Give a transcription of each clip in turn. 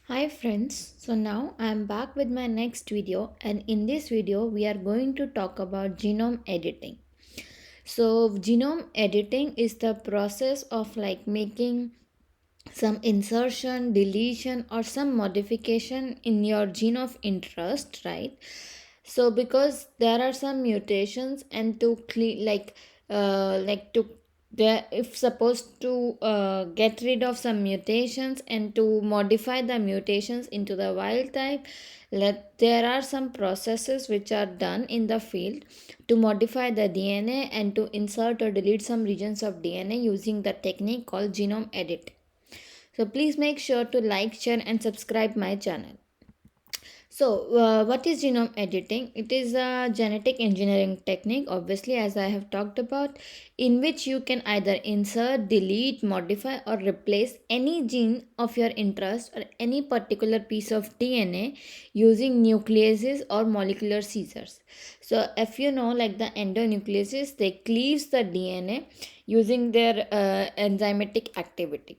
Hi friends, so now I am back with my next video, and in this video we are going to talk about genome editing. So genome editing is the process of making some insertion, deletion or some modification in your gene of interest, right? So because there are some mutations and to clean like to there if supposed to get rid of some mutations and to modify the mutations into the wild type, there are some processes which are done in the field to modify the DNA and to insert or delete some regions of DNA using the technique called genome editing. So please make sure to like, share and subscribe my channel. So, what is genome editing? It is a genetic engineering technique, obviously, as I have talked about, in which you can either insert, delete, modify, or replace any gene of your interest or any particular piece of DNA using nucleases or molecular scissors. So, if you know, like the endonucleases, they cleaves the DNA using their enzymatic activity,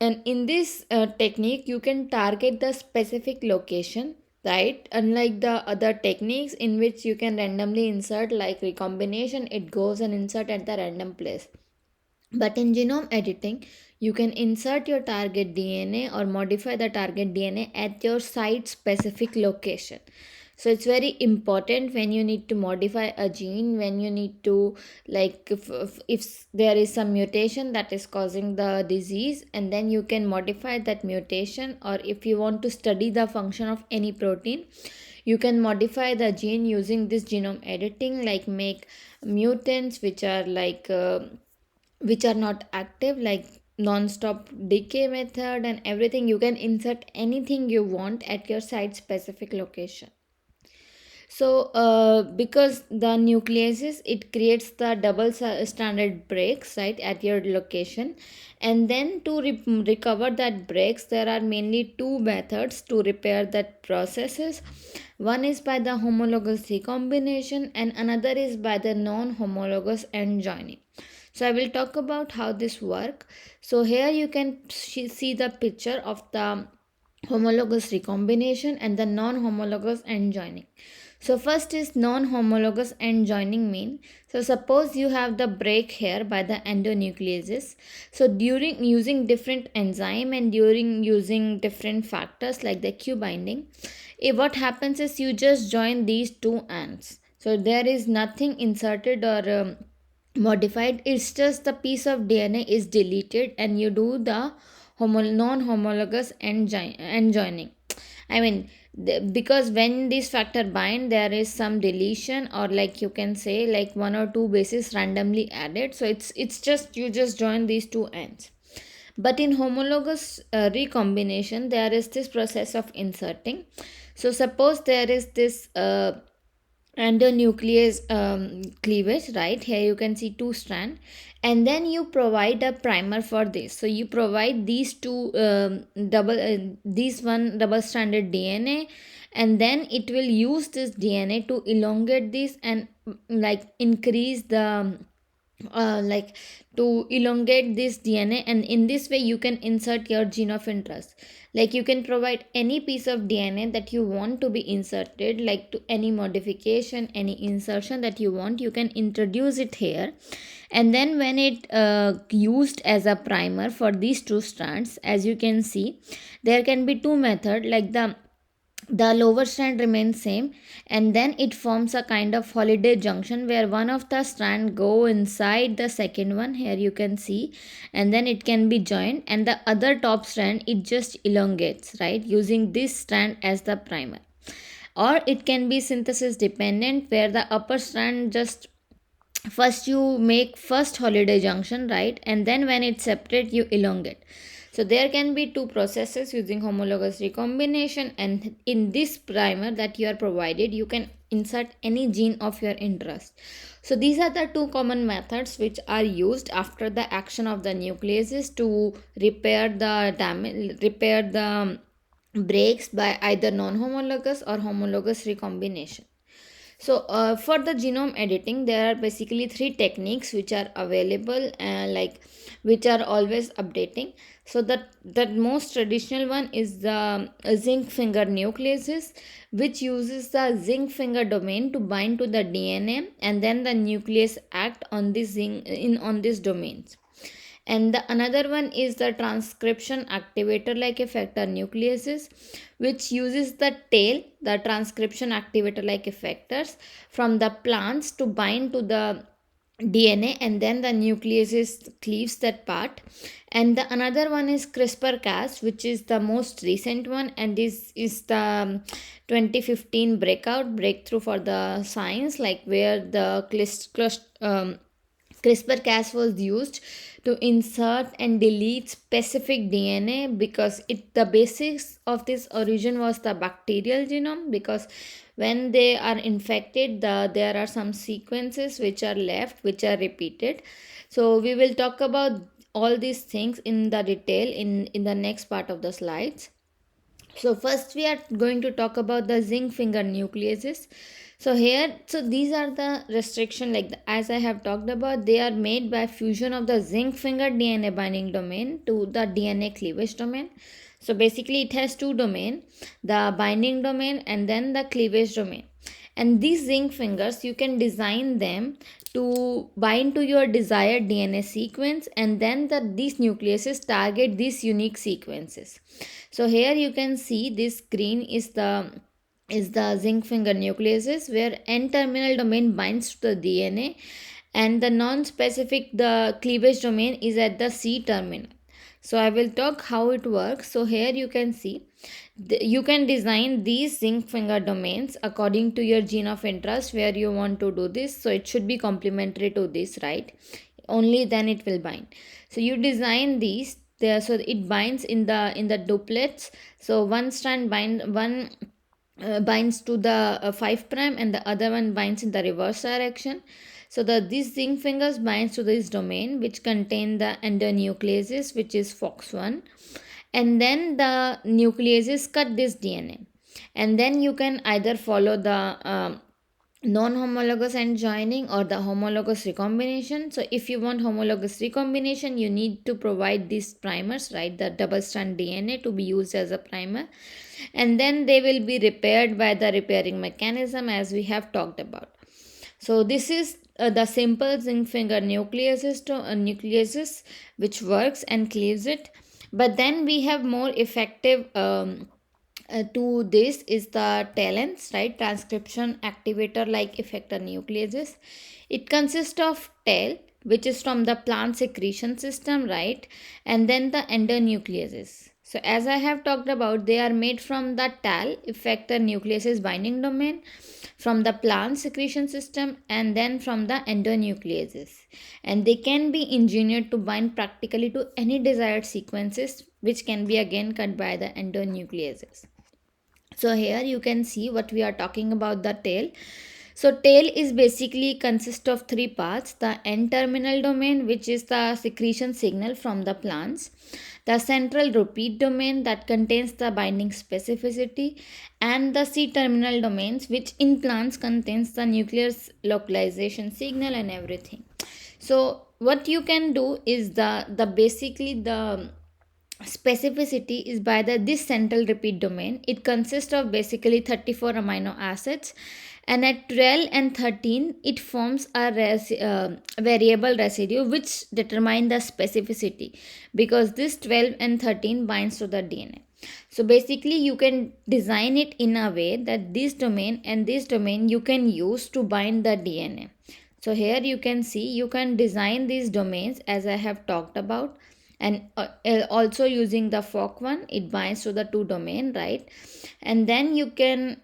and in this technique you can target the specific location, right? Unlike the other techniques in which you can randomly insert, like recombination, it goes and insert at the random place. But in genome editing, you can insert your target DNA or modify the target DNA at your site specific location. So it's very important when you need to modify a gene, when you need to, if there is some mutation that is causing the disease, and then you can modify that mutation. Or if you want to study the function of any protein, you can modify the gene using this genome editing, like make mutants which are not active, like non-stop decay method and everything. You can insert anything you want at your site specific location. So because the nucleases, it creates the double-stranded breaks right at your location, and then to recover that breaks, there are mainly two methods to repair that processes. One is by the homologous recombination and another is by the non-homologous end joining. So I will talk about how this work. So here you can see the picture of the homologous recombination and the non-homologous end joining. So first is non-homologous end joining mean. So suppose you have the break here by the endonucleases. So during using different enzyme and during using different factors like the Q binding, what happens is you just join these two ends. So there is nothing inserted or modified. It's just the piece of DNA is deleted and you do the non-homologous end joining. I mean, because when this factor bind, there is some deletion, or like you can say like one or two bases randomly added. So it's just you just join these two ends. But in homologous recombination, there is this process of inserting. So suppose there is this endonuclease cleavage, right? Here you can see two strand, and then you provide a primer for this. So you provide these two these one double stranded DNA, and then it will use this DNA to elongate this and increase the like to elongate this DNA, and in this way you can insert your gene of interest. Like you can provide any piece of DNA that you want to be inserted, like to any modification, any insertion that you want, you can introduce it here. And then when it used as a primer for these two strands, as you can see, there can be two method, like the lower strand remains same, and then it forms a kind of holiday junction where one of the strand go inside the second one, here you can see, and then it can be joined, and the other top strand it just elongates, right, using this strand as the primer. Or it can be synthesis dependent, where the upper strand just first you make first holiday junction, right, and then when it's separate you elongate. So there can be two processes using homologous recombination, and in this primer that you are provided, you can insert any gene of your interest. So these are the two common methods which are used after the action of the nucleases to repair the damage, repair the breaks by either non-homologous or homologous recombination. So for the genome editing, there are basically three techniques which are available, which are always updating. So that most traditional one is the zinc finger nucleases, which uses the zinc finger domain to bind to the DNA, and then the nuclease act on this zinc in on these domains. And the another one is the transcription activator like effector nucleases, which uses the tail, the transcription activator like effectors from the plants to bind to the DNA, and then the nucleases cleaves that part. And the another one is CRISPR Cas, which is the most recent one, and this is the 2015 breakthrough for the science, like where the CRISPR Cas was used to insert and delete specific DNA, because the basis of this origin was the bacterial genome, because when they are infected, there are some sequences which are left, which are repeated. So we will talk about all these things in the detail in the next part of the slides. So first we are going to talk about the zinc finger nucleases. So these are the restriction, as I have talked about, they are made by fusion of the zinc finger DNA binding domain to the DNA cleavage domain. So basically it has two domain, the binding domain and then the cleavage domain. And these zinc fingers, you can design them to bind to your desired DNA sequence, and then these nucleases target these unique sequences. So here you can see this green is the zinc finger nucleases, where N terminal domain binds to the DNA, and the non-specific, the cleavage domain, is at the C terminal. So I will talk how it works. So here you can see you can design these zinc finger domains according to your gene of interest where you want to do this. So it should be complementary to this, right? Only then it will bind. So you design these there, so it binds in the duplets. So one strand binds to the 5 prime, and the other one binds in the reverse direction. So these zinc fingers binds to this domain which contain the endonucleases, which is FOX1, and then the nucleases cut this DNA, and then you can either follow the non-homologous end joining or the homologous recombination. So if you want homologous recombination, you need to provide these primers, right, the double strand DNA to be used as a primer, and then they will be repaired by the repairing mechanism as we have talked about. So this is the simple zinc finger nucleases which works and cleaves it. But then we have more effective to this is the TALENS, right, transcription activator like effector nucleases. It consists of tail, which is from the plant secretion system, right, and then the endonucleases. So as I have talked about, they are made from the TAL effector nucleases binding domain, from the plant secretion system, and then from the endonucleases, and they can be engineered to bind practically to any desired sequences, which can be again cut by the endonucleases. So here you can see what we are talking about, the tail. So tail is basically consist of three parts: the N terminal domain, which is the secretion signal from the plants, the central repeat domain that contains the binding specificity, and the C terminal domains, which in plants contains the nuclear localization signal and everything. So what you can do is the basically the specificity is by this central repeat domain. It consists of basically 34 amino acids, and at 12 and 13 it forms a variable residue which determine the specificity, because this 12 and 13 binds to the DNA. So basically you can design it in a way that this domain and this domain you can use to bind the DNA. So here you can see you can design these domains as I have talked about, and also using the FOC1, it binds to the two domain, right, and then you can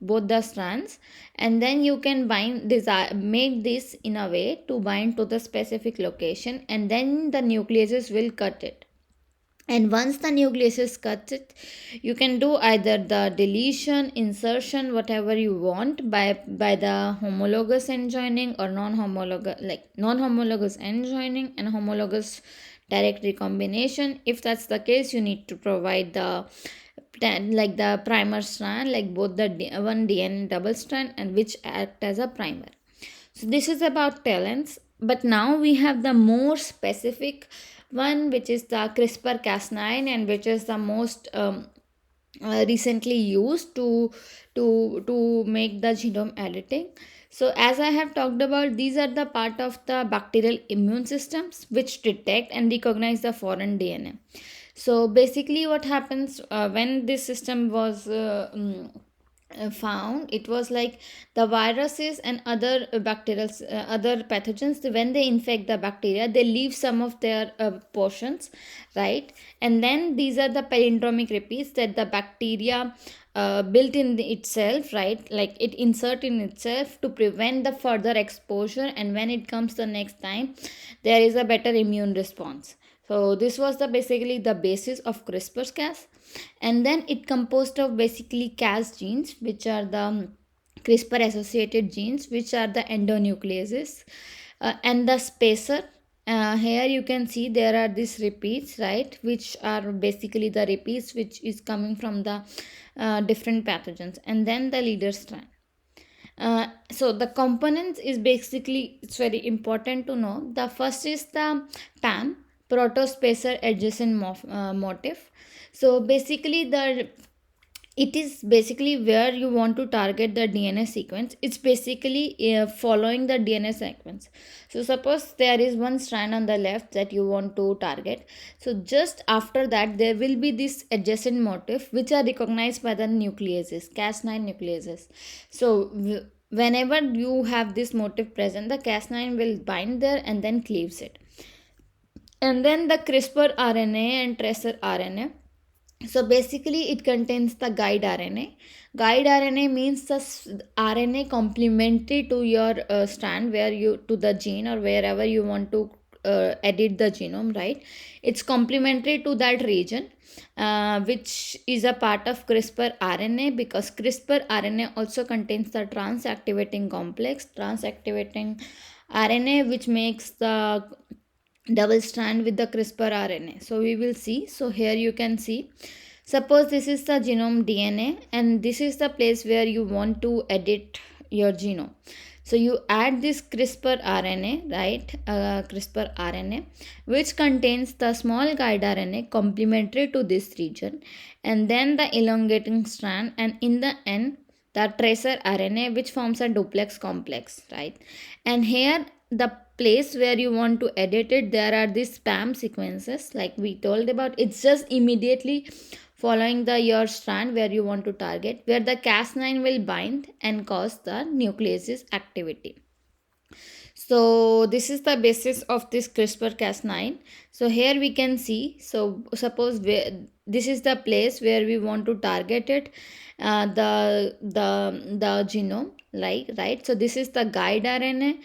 both the strands, and then you can make this in a way to bind to the specific location, and then the nucleases will cut it. And once the nucleases cuts it, you can do either the deletion, insertion, whatever you want by the homologous end joining or non-homologous end joining and homologous direct recombination. If that's the case, you need to provide the like the primer strand, like both the one DNA double strand, and which act as a primer. So this is about talents, but now we have the more specific one, which is the CRISPR Cas9, and which is the most recently used to make the genome editing. So as I have talked about, these are the part of the bacterial immune systems which detect and recognize the foreign DNA. So basically what happens when this system was found, it was like the viruses and other bacterial other pathogens, when they infect the bacteria, they leave some of their portions, right? And then these are the palindromic repeats that the bacteria built in itself, right? Like it insert in itself to prevent the further exposure, and when it comes the next time, there is a better immune response. So this was the basically the basis of CRISPR-Cas. And then it composed of basically Cas genes, which are the CRISPR associated genes, which are the endonucleases, and the spacer. Here you can see there are these repeats, right, which are basically the repeats which is coming from the different pathogens, and then the leader strand. So the components is basically, it's very important to know. The first is the PAM, protospacer adjacent motif. So basically the it is basically where you want to target the DNA sequence. It's basically following the DNA sequence. So suppose there is one strand on the left that you want to target, so just after that there will be this adjacent motif which are recognized by the nucleases, Cas9 nucleases. So whenever you have this motif present, the Cas9 will bind there and then cleaves it. And then the CRISPR RNA and tracer RNA. So basically it contains the guide RNA. Guide RNA means the RNA complementary to your strand, where you to the gene or wherever you want to edit the genome, right? It's complementary to that region, which is a part of CRISPR RNA, because CRISPR RNA also contains the trans-activating complex, trans-activating RNA, which makes the double strand with the CRISPR RNA. So we will see. So here you can see, suppose this is the genome DNA, and this is the place where you want to edit your genome. So you add this CRISPR RNA, right? CRISPR RNA, which contains the small guide RNA complementary to this region, and then the elongating strand, and in the end the tracer RNA, which forms a duplex complex, right? And here the place where you want to edit it, there are these spam sequences like we told about. It's just immediately following the your strand where you want to target, where the Cas9 will bind and cause the nucleases activity. So this is the basis of this CRISPR-Cas9. So here we can see, so suppose this is the place where we want to target it, the genome, like, right? So this is the guide RNA,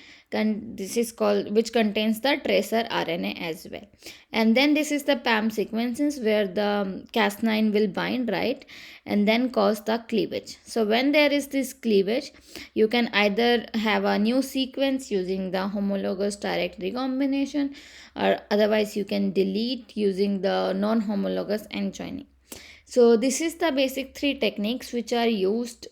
this is called, which contains the tracer RNA as well. And then this is the PAM sequences where the Cas9 will bind, right, and then cause the cleavage. So when there is this cleavage, you can either have a new sequence using the homologous direct recombination, or otherwise you can delete using the non-homologous end joining. So this is the basic three techniques which are used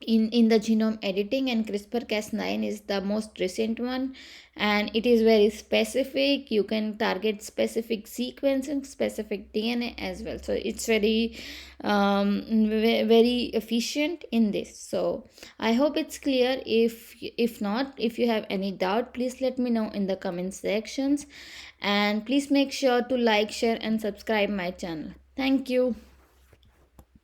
in the genome editing, and CRISPR-Cas9 is the most recent one, and it is very specific. You can target specific sequencing, specific DNA as well. So it's very very efficient in this. So I hope it's clear. If not, if you have any doubt, please let me know in the comment sections, and please make sure to like, share and subscribe my channel. Thank you.